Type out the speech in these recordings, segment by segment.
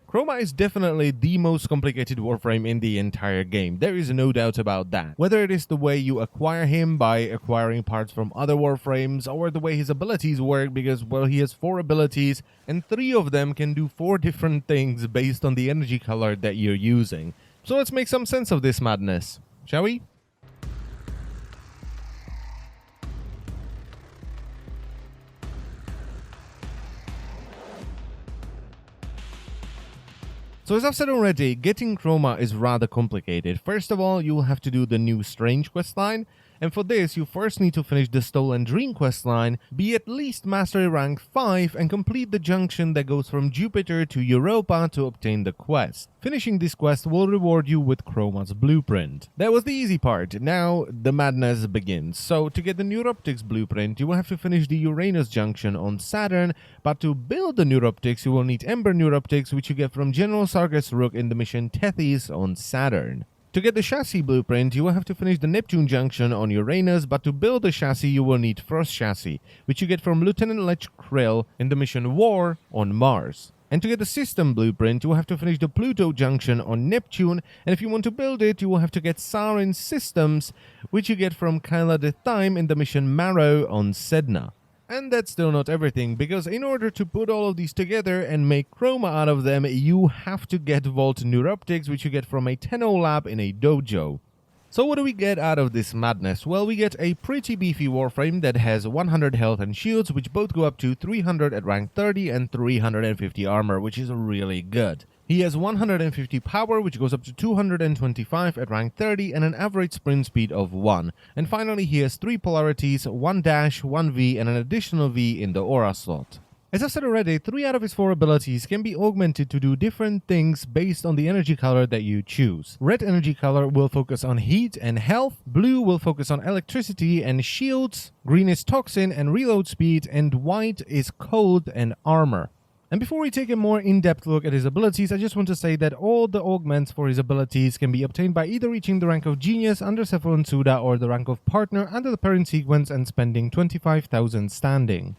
Chroma is definitely the most complicated Warframe in the entire game, there is no doubt about that. Whether it is the way you acquire him by acquiring parts from other Warframes, or the way his abilities work because, well, he has 4 abilities and 3 of them can do 4 different things based on the energy color that you're using. So let's make some sense of this madness, shall we? So as I've said already, getting Chroma is rather complicated. First of all, you will have to do the new Strange questline, and for this you first need to finish the Stolen Dream questline, be at least Mastery rank 5 and complete the junction that goes from Jupiter to Europa to obtain the quest. Finishing this quest will reward you with Chroma's blueprint. That was the easy part, now the madness begins. So to get the Neuroptics blueprint you will have to finish the Uranus junction on Saturn, but to build the Neuroptics you will need Ember Neuroptics, which you get from General Sargas Rook in the mission Tethys on Saturn. To get the chassis blueprint, you will have to finish the Neptune junction on Uranus, but to build the chassis you will need Frost chassis, which you get from Lieutenant Lech Krill in the mission War on Mars. And to get the system blueprint, you will have to finish the Pluto junction on Neptune, and if you want to build it, you will have to get Sarin systems, which you get from Kyla de Thyme in the mission Marrow on Sedna. And that's still not everything, because in order to put all of these together and make Chroma out of them, you have to get Vault Neuroptics, which you get from a Tenno lab in a dojo. So what do we get out of this madness? Well, we get a pretty beefy Warframe that has 100 health and shields, which both go up to 300 at rank 30 and 350 armor, which is really good. He has 150 power, which goes up to 225 at rank 30 and an average sprint speed of 1. And finally, he has 3 polarities, 1 dash, 1 V and an additional V in the aura slot. As I've said already, 3 out of his 4 abilities can be augmented to do different things based on the energy color that you choose. Red energy color will focus on heat and health, blue will focus on electricity and shields, green is toxin and reload speed, and white is cold and armor. And before we take a more in-depth look at his abilities, I just want to say that all the augments for his abilities can be obtained by either reaching the rank of Genius under Cephalon Suda or the rank of Partner under the Parent Sequence and spending 25,000 standing.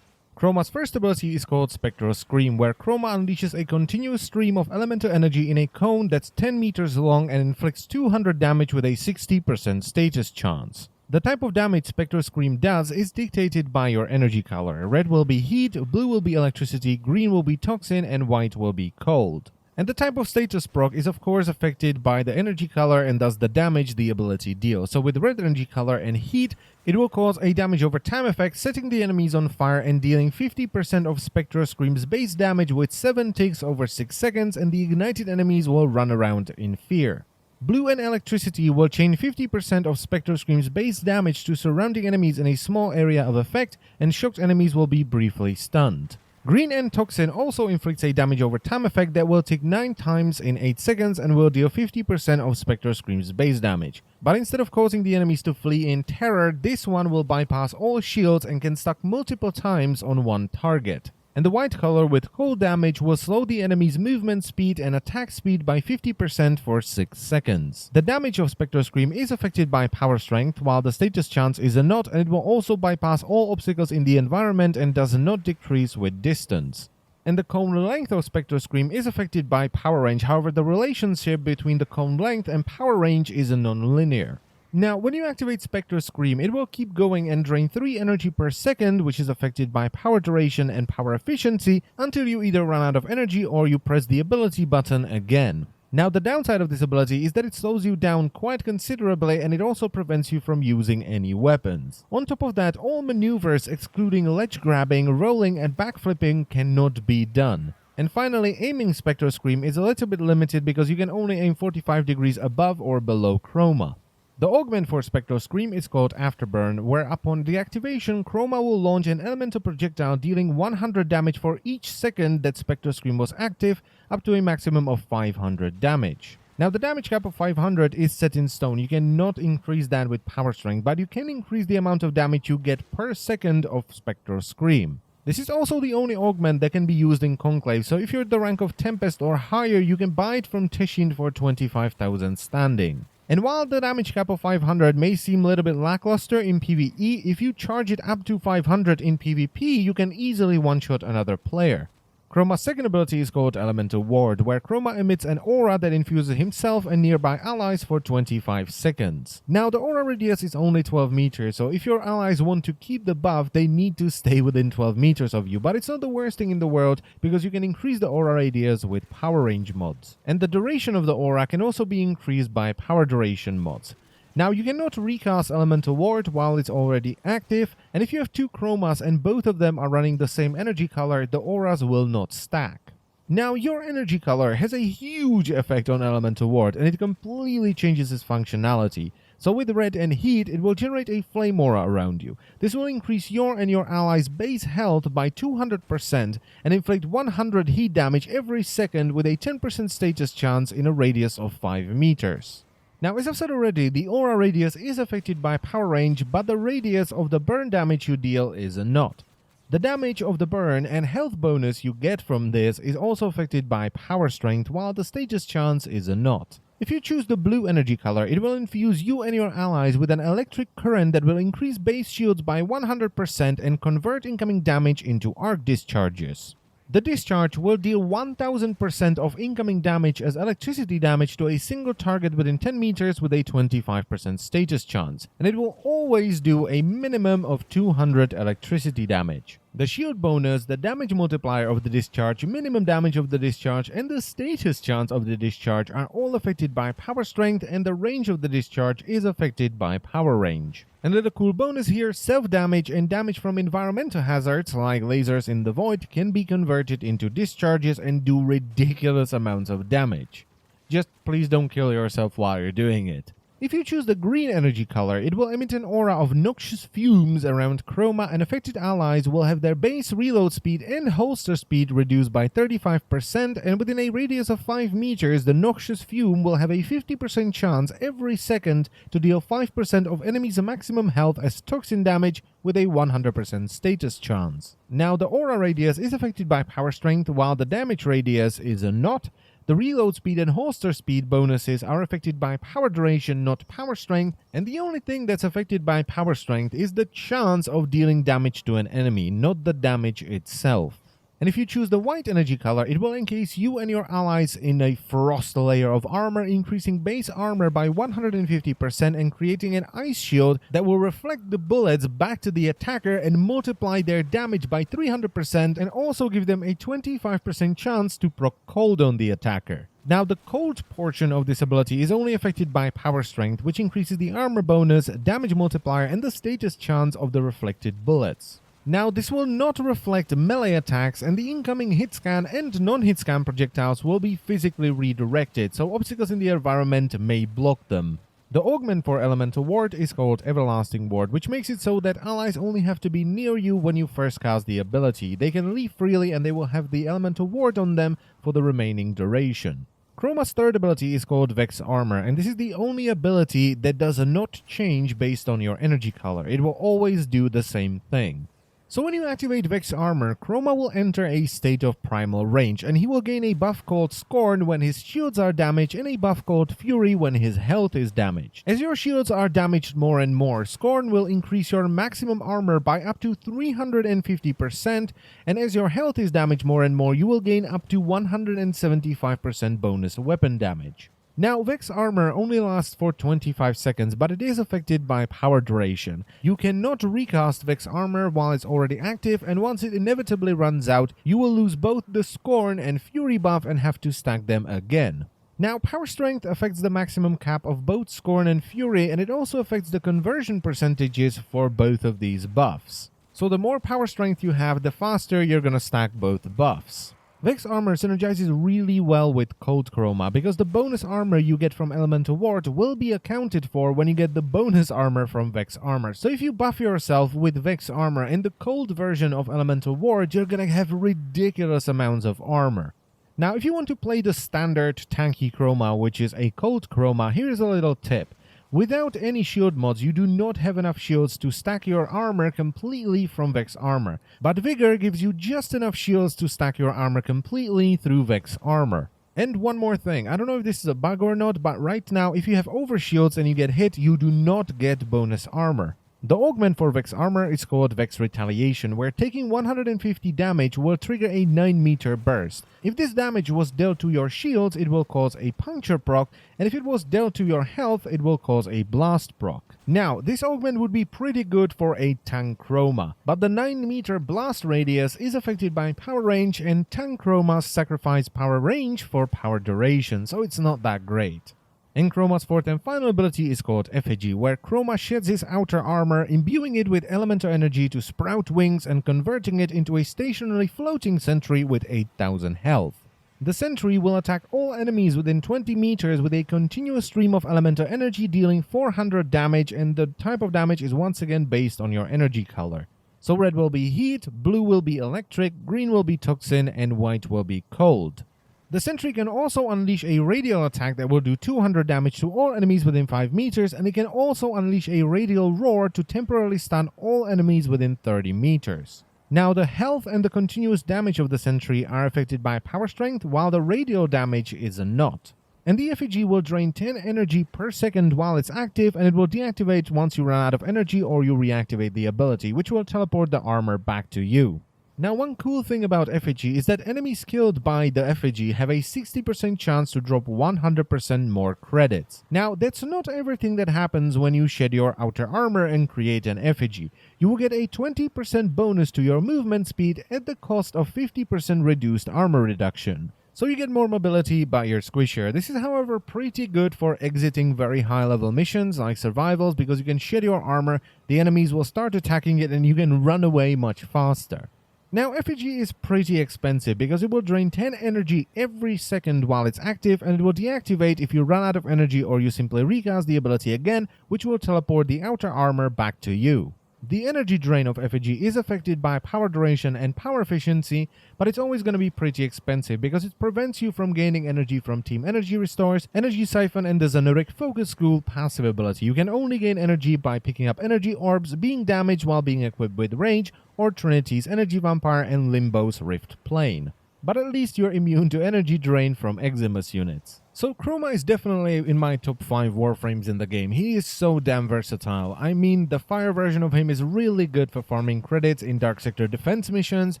Chroma's first ability is called Spectral Scream, where Chroma unleashes a continuous stream of elemental energy in a cone that's 10 meters long and inflicts 200 damage with a 60% status chance. The type of damage Spectral Scream does is dictated by your energy color. Red will be heat, blue will be electricity, green will be toxin, and white will be cold. And the type of status proc is of course affected by the energy color and thus the damage the ability deals. So with red energy color and heat, it will cause a damage over time effect, setting the enemies on fire and dealing 50% of Spectral Scream's base damage with 7 ticks over 6 seconds, and the ignited enemies will run around in fear. Blue and electricity will chain 50% of Spectral Scream's base damage to surrounding enemies in a small area of effect, and shocked enemies will be briefly stunned. Green and Toxin also inflicts a damage over time effect that will tick 9 times in 8 seconds and will deal 50% of Spectral Scream's base damage. But instead of causing the enemies to flee in terror, this one will bypass all shields and can stack multiple times on one target. And the white color with cold damage will slow the enemy's movement speed and attack speed by 50% for 6 seconds. The damage of Spectral Scream is affected by power strength, while the status chance is not, and it will also bypass all obstacles in the environment and does not decrease with distance. And the cone length of Spectral Scream is affected by power range, however the relationship between the cone length and power range is non-linear. Now, when you activate Spectral Scream, it will keep going and drain 3 energy per second, which is affected by power duration and power efficiency, until you either run out of energy or you press the ability button again. Now, the downside of this ability is that it slows you down quite considerably, and it also prevents you from using any weapons. On top of that, all maneuvers excluding ledge grabbing, rolling and backflipping cannot be done. And finally, aiming Spectral Scream is a little bit limited because you can only aim 45 degrees above or below Chroma. The augment for Spectral Scream is called Afterburn, where upon deactivation, Chroma will launch an elemental projectile dealing 100 damage for each second that Spectral Scream was active, up to a maximum of 500 damage. Now, the damage cap of 500 is set in stone. You cannot increase that with power strength, but you can increase the amount of damage you get per second of Spectral Scream. This is also the only augment that can be used in Conclave, so if you're at the rank of Tempest or higher, you can buy it from Teshin for 25,000 standing. And while the damage cap of 500 may seem a little bit lackluster in PvE, if you charge it up to 500 in PvP, you can easily one-shot another player. Chroma's second ability is called Elemental Ward, where Chroma emits an aura that infuses himself and nearby allies for 25 seconds. Now, the aura radius is only 12 meters, so if your allies want to keep the buff, they need to stay within 12 meters of you, but it's not the worst thing in the world because you can increase the aura radius with power range mods. And the duration of the aura can also be increased by power duration mods. Now, you cannot recast Elemental Ward while it's already active, and if you have two Chromas and both of them are running the same energy color, the auras will not stack. Now, your energy color has a huge effect on Elemental Ward, and it completely changes its functionality. So with red and heat, it will generate a flame aura around you. This will increase your and your allies' base health by 200% and inflict 100 heat damage every second with a 10% status chance in a radius of 5 meters. Now, as I've said already, the aura radius is affected by power range, but the radius of the burn damage you deal is not. The damage of the burn and health bonus you get from this is also affected by power strength, while the status chance is not. If you choose the blue energy color, it will infuse you and your allies with an electric current that will increase base shields by 100% and convert incoming damage into arc discharges. The discharge will deal 1000% of incoming damage as electricity damage to a single target within 10 meters with a 25% status chance, and it will always do a minimum of 200 electricity damage. The shield bonus, the damage multiplier of the discharge, minimum damage of the discharge, and the status chance of the discharge are all affected by power strength, and the range of the discharge is affected by power range. And a little cool bonus here, self-damage and damage from environmental hazards like lasers in the void can be converted into discharges and do ridiculous amounts of damage. Just please don't kill yourself while you're doing it. If you choose the green energy color, it will emit an aura of noxious fumes around Chroma, and affected allies will have their base reload speed and holster speed reduced by 35%, and within a radius of 5 meters, the noxious fume will have a 50% chance every second to deal 5% of enemies' maximum health as toxin damage with a 100% status chance. Now, the aura radius is affected by power strength, while the damage radius is not. The reload speed and holster speed bonuses are affected by power duration, not power strength, and the only thing that's affected by power strength is the chance of dealing damage to an enemy, not the damage itself. And if you choose the white energy color, it will encase you and your allies in a frost layer of armor, increasing base armor by 150% and creating an ice shield that will reflect the bullets back to the attacker and multiply their damage by 300% and also give them a 25% chance to proc cold on the attacker. Now, the cold portion of this ability is only affected by power strength, which increases the armor bonus, damage multiplier, and the status chance of the reflected bullets. Now, this will not reflect melee attacks, and the incoming hit scan and non-hit scan projectiles will be physically redirected, so obstacles in the environment may block them. The augment for Elemental Ward is called Everlasting Ward, which makes it so that allies only have to be near you when you first cast the ability. They can leave freely and they will have the Elemental Ward on them for the remaining duration. Chroma's third ability is called Vex Armor, and this is the only ability that does not change based on your energy color. It will always do the same thing. So when you activate Vex Armor, Chroma will enter a state of primal range, and he will gain a buff called Scorn when his shields are damaged and a buff called Fury when his health is damaged. As your shields are damaged more and more, Scorn will increase your maximum armor by up to 350%, and as your health is damaged more and more, you will gain up to 175% bonus weapon damage. Now, Vex Armor only lasts for 25 seconds, but it is affected by power duration. You cannot recast Vex Armor while it's already active, and once it inevitably runs out, you will lose both the Scorn and Fury buff and have to stack them again. Now, power strength affects the maximum cap of both Scorn and Fury, and it also affects the conversion percentages for both of these buffs. So the more power strength you have, the faster you're gonna stack both buffs. Vex Armor synergizes really well with Cold Chroma because the bonus armor you get from Elemental Ward will be accounted for when you get the bonus armor from Vex Armor. So if you buff yourself with Vex Armor in the cold version of Elemental Ward, you're gonna have ridiculous amounts of armor. Now, if you want to play the standard tanky Chroma, which is a Cold Chroma, here's a little tip. Without any shield mods, you do not have enough shields to stack your armor completely from Vex Armor, but Vigor gives you just enough shields to stack your armor completely through Vex Armor. And one more thing, I don't know if this is a bug or not, but right now if you have overshields and you get hit, you do not get bonus armor. The augment for Vex Armor is called Vex Retaliation, where taking 150 damage will trigger a 9-meter burst. If this damage was dealt to your shields, it will cause a puncture proc, and if it was dealt to your health, it will cause a blast proc. Now, this augment would be pretty good for a tank Chroma, but the 9-meter blast radius is affected by power range, and tank Chromas sacrifice power range for power duration, so it's not that great. And Chroma's fourth and final ability is called Effigy, where Chroma sheds his outer armor, imbuing it with elemental energy to sprout wings and converting it into a stationary floating sentry with 8,000 health. The sentry will attack all enemies within 20 meters with a continuous stream of elemental energy, dealing 400 damage, and the type of damage is once again based on your energy color. So red will be heat, blue will be electric, green will be toxin, and white will be cold. The sentry can also unleash a radial attack that will do 200 damage to all enemies within 5 meters, and it can also unleash a radial roar to temporarily stun all enemies within 30 meters. Now, the health and the continuous damage of the sentry are affected by power strength, while the radial damage is not. And the Effigy will drain 10 energy per second while it's active, and it will deactivate once you run out of energy or you reactivate the ability, which will teleport the armor back to you. Now, one cool thing about Effigy is that enemies killed by the Effigy have a 60% chance to drop 100% more credits. Now, that's not everything that happens when you shed your outer armor and create an Effigy. You will get a 20% bonus to your movement speed at the cost of 50% reduced armor reduction. So you get more mobility by your squisher. This is, however, pretty good for exiting very high-level missions like survivals, because you can shed your armor, the enemies will start attacking it, and you can run away much faster. Now, Effigy is pretty expensive because it will drain 10 energy every second while it's active, and it will deactivate if you run out of energy or you simply recast the ability again, which will teleport the outer armor back to you. The energy drain of Effigy is affected by power duration and power efficiency, but it's always going to be pretty expensive because it prevents you from gaining energy from Team Energy Restores, Energy Siphon, and the Xenoric Focus School passive ability. You can only gain energy by picking up energy orbs, being damaged while being equipped with Rage, or Trinity's Energy Vampire and Limbo's Rift Plane. But at least you're immune to energy drain from Eximus units. So Chroma is definitely in my top 5 Warframes in the game. He is so damn versatile. I mean, the fire version of him is really good for farming credits in Dark Sector defense missions.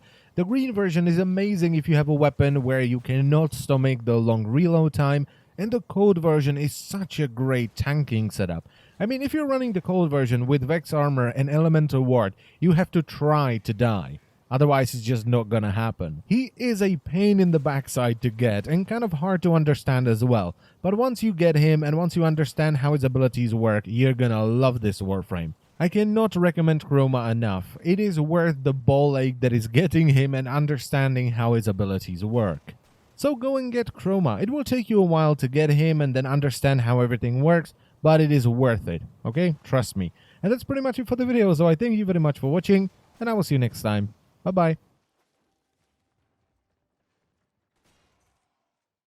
The green version is amazing if you have a weapon where you cannot stomach the long reload time. And the cold version is such a great tanking setup. I mean, if you're running the cold version with Vex Armor and Elemental Ward, you have to try to die. Otherwise, it's just not gonna happen. He is a pain in the backside to get and kind of hard to understand as well. But once you get him and once you understand how his abilities work, you're gonna love this Warframe. I cannot recommend Chroma enough. It is worth the ball ache that is getting him and understanding how his abilities work. So go and get Chroma. It will take you a while to get him and then understand how everything works, but it is worth it, okay? Trust me. And that's pretty much it for the video, so I thank you very much for watching, and I will see you next time. Bye-bye.